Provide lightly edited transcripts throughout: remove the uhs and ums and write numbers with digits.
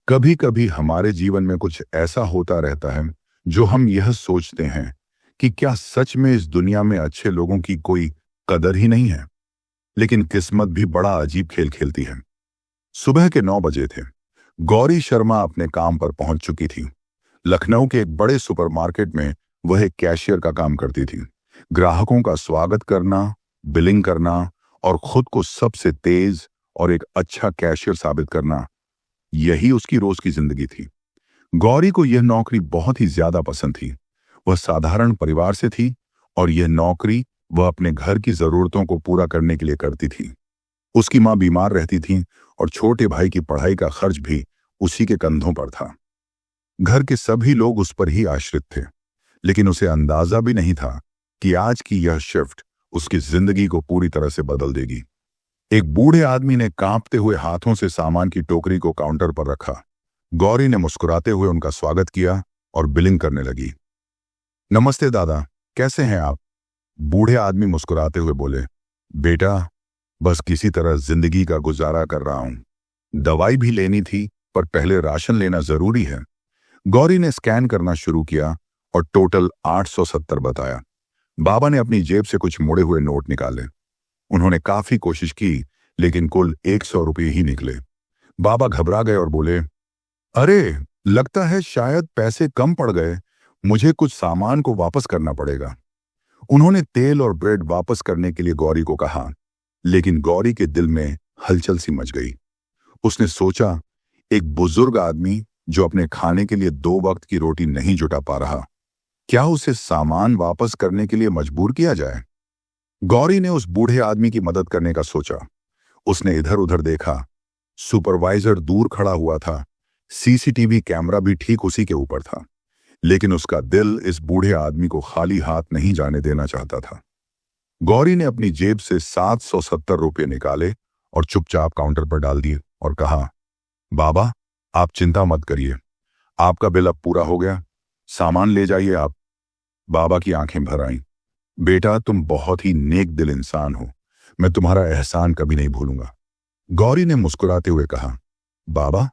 कभी कभी हमारे जीवन में कुछ ऐसा होता रहता है जो हम यह सोचते हैं कि क्या सच में इस दुनिया में अच्छे लोगों की कोई कदर ही नहीं है। लेकिन किस्मत भी बड़ा अजीब खेल खेलती है। सुबह के 9 बजे थे। गौरी शर्मा अपने काम पर पहुंच चुकी थी। लखनऊ के एक बड़े सुपरमार्केट में वह एक कैशियर का काम करती थी। ग्राहकों का स्वागत करना, बिलिंग करना और खुद को सबसे तेज और एक अच्छा कैशियर साबित करना, यही उसकी रोज की जिंदगी थी। गौरी को यह नौकरी बहुत ही ज्यादा पसंद थी। वह साधारण परिवार से थी और यह नौकरी वह अपने घर की जरूरतों को पूरा करने के लिए करती थी। उसकी मां बीमार रहती थी और छोटे भाई की पढ़ाई का खर्च भी उसी के कंधों पर था। घर के सभी लोग उस पर ही आश्रित थे, लेकिन उसे अंदाजा भी नहीं था कि आज की यह शिफ्ट उसकी जिंदगी को पूरी तरह से बदल देगी। एक बूढ़े आदमी ने कांपते हुए हाथों से सामान की टोकरी को काउंटर पर रखा। गौरी ने मुस्कुराते हुए उनका स्वागत किया और बिलिंग करने लगी। नमस्ते दादा, कैसे हैं आप? बूढ़े आदमी मुस्कुराते हुए बोले, बेटा, बस किसी तरह जिंदगी का गुजारा कर रहा हूं। दवाई भी लेनी थी, पर पहले राशन लेना जरूरी है। गौरी ने स्कैन करना शुरू किया और टोटल 870 बताया। बाबा ने अपनी जेब से कुछ मुड़े हुए नोट निकाले। उन्होंने काफी कोशिश की, लेकिन कुल 100 रुपये ही निकले। बाबा घबरा गए और बोले, अरे, लगता है शायद पैसे कम पड़ गए। मुझे कुछ सामान को वापस करना पड़ेगा। उन्होंने तेल और ब्रेड वापस करने के लिए गौरी को कहा, लेकिन गौरी के दिल में हलचल सी मच गई। उसने सोचा, एक बुजुर्ग आदमी जो अपने खाने के लिए 2 वक्त की रोटी नहीं जुटा पा रहा, क्या उसे सामान वापस करने के लिए मजबूर किया जाए? गौरी ने उस बूढ़े आदमी की मदद करने का सोचा। उसने इधर उधर देखा। सुपरवाइजर दूर खड़ा हुआ था। सीसीटीवी कैमरा भी ठीक उसी के ऊपर था, लेकिन उसका दिल इस बूढ़े आदमी को खाली हाथ नहीं जाने देना चाहता था। गौरी ने अपनी जेब से 770 रुपये निकाले और चुपचाप काउंटर पर डाल दिए और कहा, बाबा, आप चिंता मत करिए, आपका बिल अब पूरा हो गया। सामान ले जाइए आप। बाबा की आंखें भर आईं। बेटा, तुम बहुत ही नेक दिल इंसान हो। मैं तुम्हारा एहसान कभी नहीं भूलूंगा। गौरी ने मुस्कुराते हुए कहा, बाबा,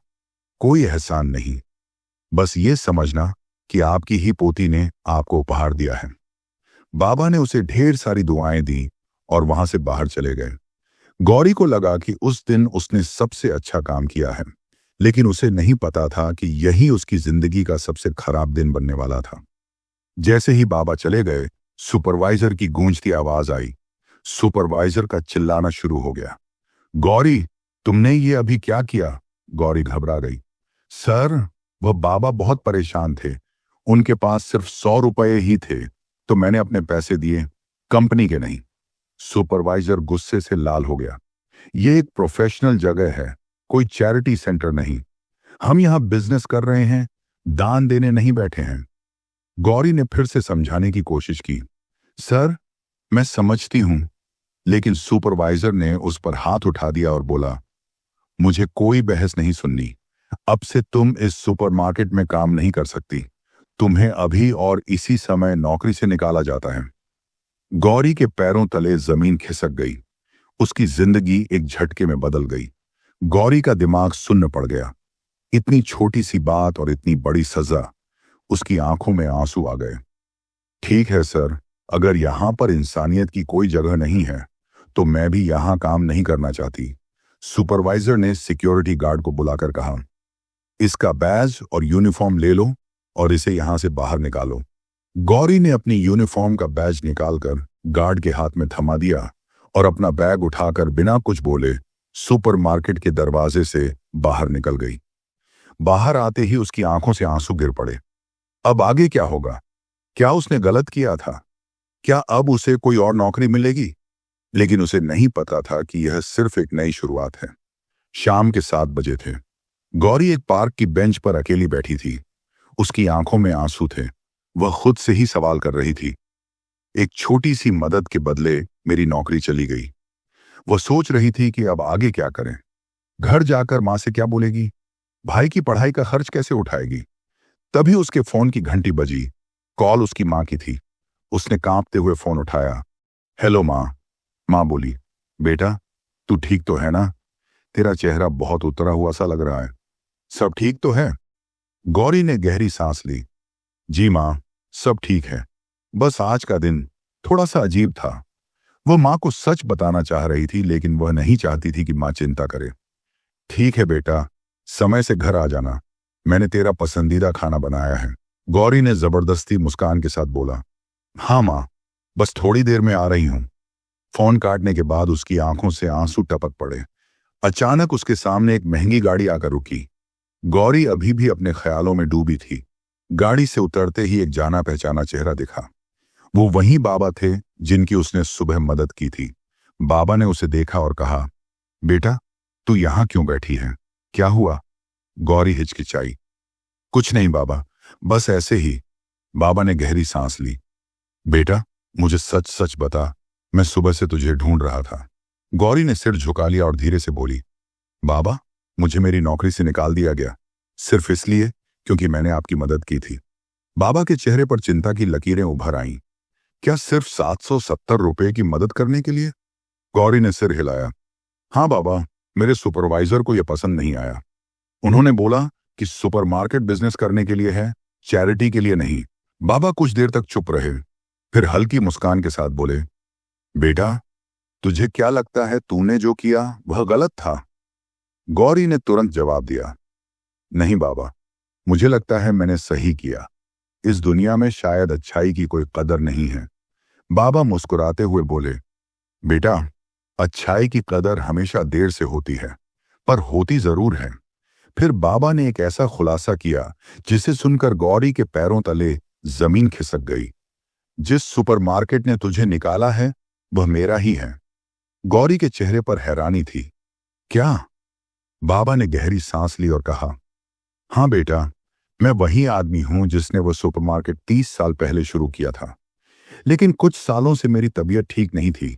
कोई एहसान नहीं, बस ये समझना कि आपकी ही पोती ने आपको उपहार दिया है। बाबा ने उसे ढेर सारी दुआएं दी और वहां से बाहर चले गए। गौरी को लगा कि उस दिन उसने सबसे अच्छा काम किया है, लेकिन उसे नहीं पता था कि यही उसकी जिंदगी का सबसे खराब दिन बनने वाला था। जैसे ही बाबा चले गए, सुपरवाइजर की गूंजती आवाज आई। सुपरवाइजर का चिल्लाना शुरू हो गया, गौरी, तुमने ये अभी क्या किया? गौरी घबरा गई। सर, वह बाबा बहुत परेशान थे। उनके पास सिर्फ 100 रुपये ही थे, तो मैंने अपने पैसे दिए, कंपनी के नहीं। सुपरवाइजर गुस्से से लाल हो गया। यह एक प्रोफेशनल जगह है, कोई चैरिटी सेंटर नहीं। हम यहां बिजनेस कर रहे हैं, दान देने नहीं बैठे हैं। गौरी ने फिर से समझाने की कोशिश की, सर, मैं समझती हूं, लेकिन सुपरवाइजर ने उस पर हाथ उठा दिया और बोला, मुझे कोई बहस नहीं सुननी। अब से तुम इस सुपरमार्केट में काम नहीं कर सकती। तुम्हें अभी और इसी समय नौकरी से निकाला जाता है। गौरी के पैरों तले जमीन खिसक गई। उसकी जिंदगी एक झटके में बदल गई। गौरी का दिमाग सुन्न पड़ गया। इतनी छोटी सी बात और इतनी बड़ी सजा। उसकी आंखों में आंसू आ गए। ठीक है सर, अगर यहां पर इंसानियत की कोई जगह नहीं है, तो मैं भी यहां काम नहीं करना चाहती। सुपरवाइजर ने सिक्योरिटी गार्ड को बुलाकर कहा, इसका बैज और यूनिफॉर्म ले लो और इसे यहां से बाहर निकालो। गौरी ने अपनी यूनिफॉर्म का बैज निकालकर गार्ड के हाथ में थमा दिया और अपना बैग उठाकर बिना कुछ बोले सुपरमार्केट के दरवाजे से बाहर निकल गई। बाहर आते ही उसकी आंखों से आंसू गिर पड़े। अब आगे क्या होगा? क्या उसने गलत किया था? क्या अब उसे कोई और नौकरी मिलेगी? लेकिन उसे नहीं पता था कि यह सिर्फ एक नई शुरुआत है। शाम के 7 बजे थे। गौरी एक पार्क की बेंच पर अकेली बैठी थी। उसकी आंखों में आंसू थे। वह खुद से ही सवाल कर रही थी, एक छोटी सी मदद के बदले मेरी नौकरी चली गई। वह सोच रही थी कि अब आगे क्या करें। घर जाकर मां से क्या बोलेगी? भाई की पढ़ाई का खर्च कैसे उठाएगी? तभी उसके फोन की घंटी बजी। कॉल उसकी मां की थी। उसने कांपते हुए फोन उठाया। हेलो मां। मां बोली, बेटा, तू ठीक तो है ना? तेरा चेहरा बहुत उतरा हुआ सा लग रहा है। सब ठीक तो है? गौरी ने गहरी सांस ली। जी माँ, सब ठीक है। बस आज का दिन थोड़ा सा अजीब था। वो माँ को सच बताना चाह रही थी, लेकिन वह नहीं चाहती थी कि माँ चिंता करे। ठीक है बेटा, समय से घर आ जाना। मैंने तेरा पसंदीदा खाना बनाया है। गौरी ने जबरदस्ती मुस्कान के साथ बोला। हाँ माँ, बस थोड़ी देर में आ रही हूँ। फोन काटने के बाद उसकी आंखों से आंसू टपक पड़े। अचानक उसके सामने एक महंगी गाड़ी आकर रुकी। गौरी अभी भी अपने ख्यालों में डूबी थी। गाड़ी से उतरते ही एक जाना पहचाना चेहरा दिखा। वो वही बाबा थे जिनकी उसने सुबह मदद की थी। बाबा ने उसे देखा और कहा, बेटा, तू यहां क्यों बैठी है? क्या हुआ? गौरी हिचकिचाई। कुछ नहीं बाबा, बस ऐसे ही। बाबा ने गहरी सांस ली। बेटा, मुझे सच सच बता, मैं सुबह से तुझे ढूंढ रहा था। गौरी ने सिर झुका लिया और धीरे से बोली, बाबा, मुझे मेरी नौकरी से निकाल दिया गया, सिर्फ इसलिए क्योंकि मैंने आपकी मदद की थी। बाबा के चेहरे पर चिंता की लकीरें उभर आईं। क्या सिर्फ 770 रुपए की मदद करने के लिए? गौरी ने सिर हिलाया। हाँ बाबा, मेरे सुपरवाइजर को यह पसंद नहीं आया। उन्होंने बोला कि सुपरमार्केट बिजनेस करने के लिए है, चैरिटी के लिए नहीं। बाबा कुछ देर तक चुप रहे, फिर हल्की मुस्कान के साथ बोले, बेटा, तुझे क्या लगता है तूने जो किया वह गलत था? गौरी ने तुरंत जवाब दिया, नहीं बाबा, मुझे लगता है मैंने सही किया। इस दुनिया में शायद अच्छाई की कोई कदर नहीं है। बाबा मुस्कुराते हुए बोले, बेटा, अच्छाई की कदर हमेशा देर से होती है, पर होती जरूर है। फिर बाबा ने एक ऐसा खुलासा किया जिसे सुनकर गौरी के पैरों तले जमीन खिसक गई। जिस सुपरमार्केट ने तुझे निकाला है वह मेरा ही है। गौरी के चेहरे पर हैरानी थी। क्या? बाबा ने गहरी सांस ली और कहा, हाँ बेटा, मैं वही आदमी हूं जिसने वो सुपरमार्केट 30 साल पहले शुरू किया था। लेकिन कुछ सालों से मेरी तबीयत ठीक नहीं थी।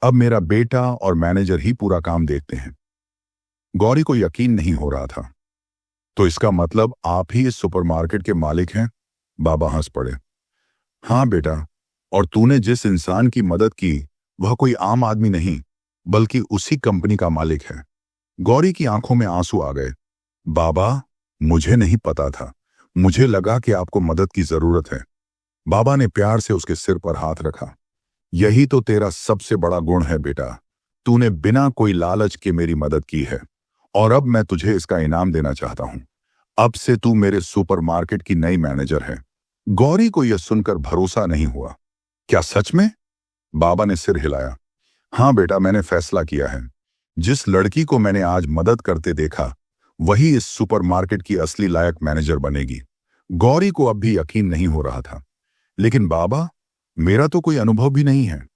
अब मेरा बेटा और मैनेजर ही पूरा काम देखते हैं। गौरी को यकीन नहीं हो रहा था। तो इसका मतलब आप ही इस सुपरमार्केट के मालिक हैं? बाबा हंस पड़े। हाँ बेटा, और तूने जिस इंसान की मदद की वह कोई आम आदमी नहीं, बल्कि उसी कंपनी का मालिक है। गौरी की आंखों में आंसू आ गए। बाबा, मुझे नहीं पता था। मुझे लगा कि आपको मदद की जरूरत है। बाबा ने प्यार से उसके सिर पर हाथ रखा। यही तो तेरा सबसे बड़ा गुण है बेटा। तूने बिना कोई लालच के मेरी मदद की है, और अब मैं तुझे इसका इनाम देना चाहता हूं। अब से तू मेरे सुपरमार्केट की नई मैनेजर है। गौरी को यह सुनकर भरोसा नहीं हुआ। क्या सच में? बाबा ने सिर हिलाया। हाँ बेटा, मैंने फैसला किया है। जिस लड़की को मैंने आज मदद करते देखा वही इस सुपरमार्केट की असली लायक मैनेजर बनेगी। गौरी को अब भी यकीन नहीं हो रहा था। लेकिन बाबा, मेरा तो कोई अनुभव भी नहीं है।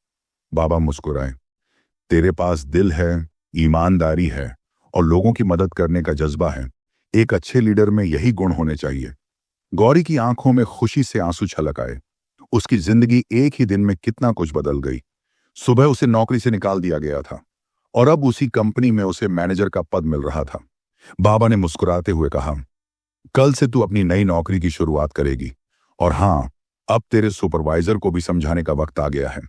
बाबा मुस्कुराए। तेरे पास दिल है, ईमानदारी है और लोगों की मदद करने का जज्बा है। एक अच्छे लीडर में यही गुण होने चाहिए। गौरी की आंखों में खुशी से आंसू छलक आए। उसकी जिंदगी एक ही दिन में कितना कुछ बदल गई। सुबह उसे नौकरी से निकाल दिया गया था और अब उसी कंपनी में उसे मैनेजर का पद मिल रहा था। बाबा ने मुस्कुराते हुए कहा, कल से तू अपनी नई नौकरी की शुरुआत करेगी। और हाँ, अब तेरे सुपरवाइजर को भी समझाने का वक्त आ गया है।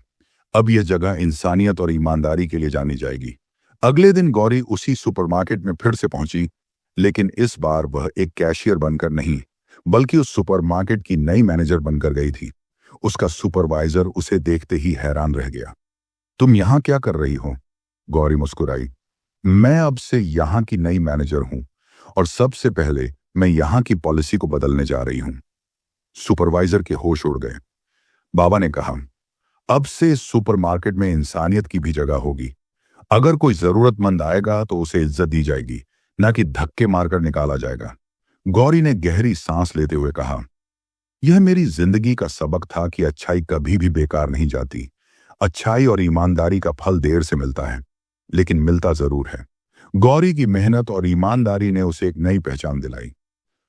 अब यह जगह इंसानियत और ईमानदारी के लिए जानी जाएगी। अगले दिन गौरी उसी सुपरमार्केट में फिर से पहुंची, लेकिन इस बार वह एक कैशियर बनकर नहीं, बल्कि उस सुपरमार्केट की नई मैनेजर बनकर गई थी। उसका सुपरवाइजर उसे देखते ही हैरान रह गया। तुम यहां क्या कर रही हो? गौरी मुस्कुराई। मैं अब से यहां की नई मैनेजर हूं और सबसे पहले मैं यहां की पॉलिसी को बदलने जा रही हूं। सुपरवाइजर के होश उड़ गए। बाबा ने कहा, अब से इस सुपरमार्केट में इंसानियत की भी जगह होगी। अगर कोई जरूरतमंद आएगा तो उसे इज्जत दी जाएगी, न कि धक्के मारकर निकाला जाएगा। गौरी ने गहरी सांस लेते हुए कहा, यह मेरी जिंदगी का सबक था कि अच्छाई कभी भी बेकार नहीं जाती। अच्छाई और ईमानदारी का फल देर से मिलता है, लेकिन मिलता जरूर है। गौरी की मेहनत और ईमानदारी ने उसे एक नई पहचान दिलाई।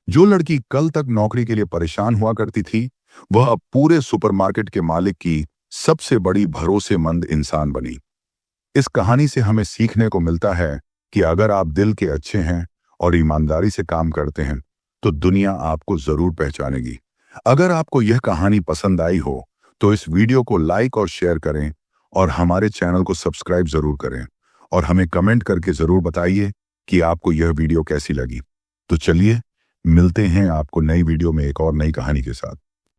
जो लड़की कल तक नौकरी के लिए परेशान हुआ करती थी, वह अब पूरे सुपरमार्केट के मालिक की सबसे बड़ी भरोसेमंद इंसान बनी। इस कहानी से हमें सीखने को मिलता है कि अगर आप दिल के अच्छे हैं और ईमानदारी से काम करते हैं तो दुनिया आपको जरूर पहचानेगी। अगर आपको यह कहानी पसंद आई हो तो इस वीडियो को लाइक और शेयर करें और हमारे चैनल को सब्सक्राइब जरूर करें और हमें कमेंट करके जरूर बताइए कि आपको यह वीडियो कैसी लगी। तो चलिए मिलते हैं आपको नई वीडियो में एक और नई कहानी के साथ।